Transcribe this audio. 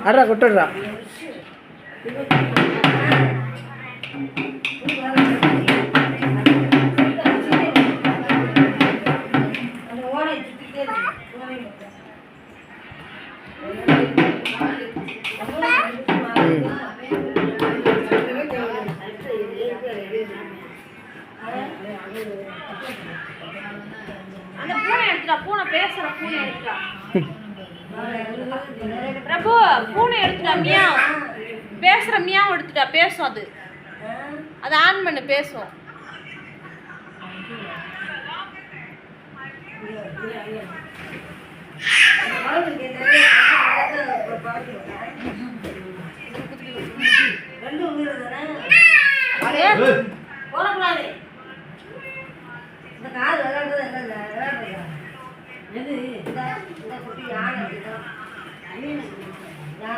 அடா கொட்டுடுறா. அந்த பூனை எடுத்துடா, பூனை பேசுற பூனை எடுத்துடா. பிரபு பூனை எடுத்துடா, மியாவ் பேசுற மியாவ் எடுத்துடா, பேசும் அது. அதை ஆன் பண்ணு, பேசும். போடக்கூடாது. இந்த கால் விளையாடுறது என்ன விளையாடுறதா? எது இந்த குட்டி யானை